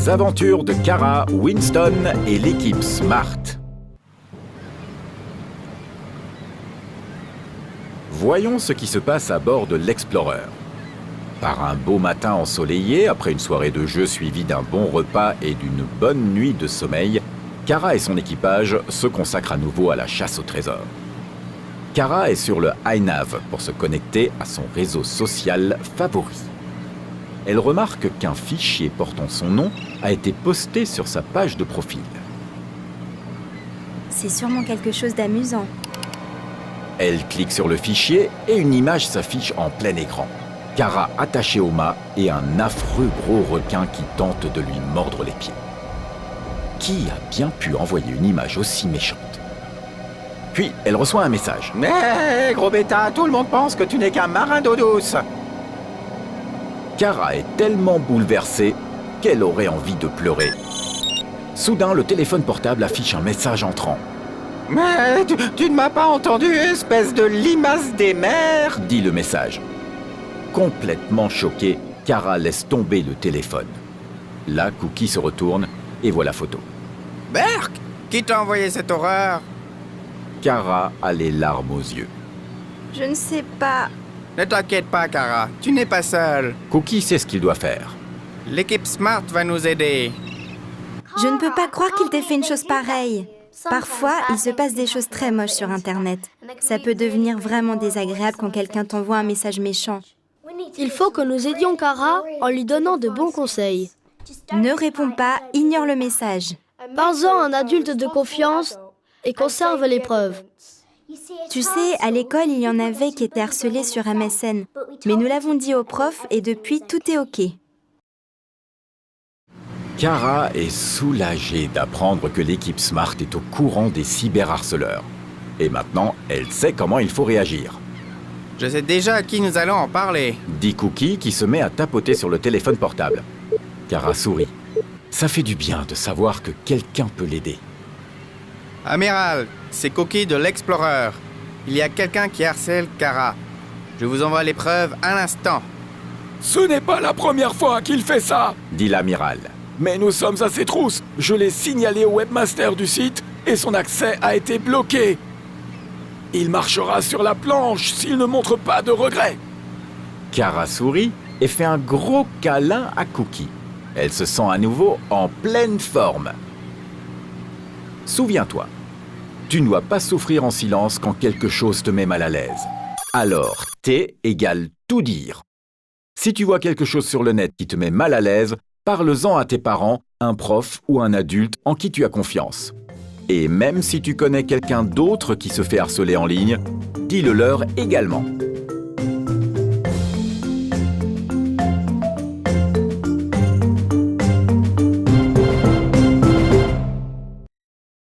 Les aventures de Kara, Winston et l'équipe Smart. Voyons ce qui se passe à bord de l'Explorer. Par un beau matin ensoleillé, après une soirée de jeu suivie d'un bon repas et d'une bonne nuit de sommeil, Kara et son équipage se consacrent à nouveau à la chasse au trésor. Kara est sur le iNav pour se connecter à son réseau social favori. Elle remarque qu'un fichier portant son nom a été posté sur sa page de profil. C'est sûrement quelque chose d'amusant. Elle clique sur le fichier et une image s'affiche en plein écran. Kara attachée au mât et un affreux gros requin qui tente de lui mordre les pieds. Qui a bien pu envoyer une image aussi méchante? Puis, elle reçoit un message. « Mais, gros bêta, tout le monde pense que tu n'es qu'un marin d'eau douce !» Kara est tellement bouleversée qu'elle aurait envie de pleurer. Soudain, le téléphone portable affiche un message entrant. « Mais tu ne m'as pas entendu, espèce de limace des mers !» dit le message. Complètement choquée, Kara laisse tomber le téléphone. Là, Cookie se retourne et voit la photo. « Berk, qui t'a envoyé cette horreur ?» Kara a les larmes aux yeux. Je ne sais pas. Ne t'inquiète pas, Kara, tu n'es pas seule. Cookie sait ce qu'il doit faire. L'équipe Smart va nous aider. Je ne peux pas croire qu'il t'ait fait une chose pareille. Parfois, il se passe des choses très moches sur Internet. Ça peut devenir vraiment désagréable quand quelqu'un t'envoie un message méchant. Il faut que nous aidions Kara en lui donnant de bons conseils. Ne réponds pas, ignore le message. Parle-en à un adulte de confiance et conserve les preuves. Tu sais, à l'école, il y en avait qui étaient harcelés sur MSN. Mais nous l'avons dit au prof et depuis, tout est OK. Kara est soulagée d'apprendre que l'équipe Smart est au courant des cyberharceleurs. Et maintenant, elle sait comment il faut réagir. Je sais déjà à qui nous allons en parler. Dit Cookie qui se met à tapoter sur le téléphone portable. Kara sourit. Ça fait du bien de savoir que quelqu'un peut l'aider. Amiral, c'est Cookie de l'Explorer. Il y a quelqu'un qui harcèle Kara. Je vous envoie les preuves à l'instant. Ce n'est pas la première fois qu'il fait ça, dit l'amiral. mais nous sommes à ses trousses. Je l'ai signalé au webmaster du site et son accès a été bloqué. Il marchera sur la planche s'il ne montre pas de regret. Kara sourit et fait un gros câlin à Cookie. Elle se sent à nouveau en pleine forme. Souviens-toi, tu ne dois pas souffrir en silence quand quelque chose te met mal à l'aise. Alors, T égale tout dire. Si tu vois quelque chose sur le net qui te met mal à l'aise, parle-en à tes parents, un prof ou un adulte en qui tu as confiance. Et même si tu connais quelqu'un d'autre qui se fait harceler en ligne, dis-le leur également.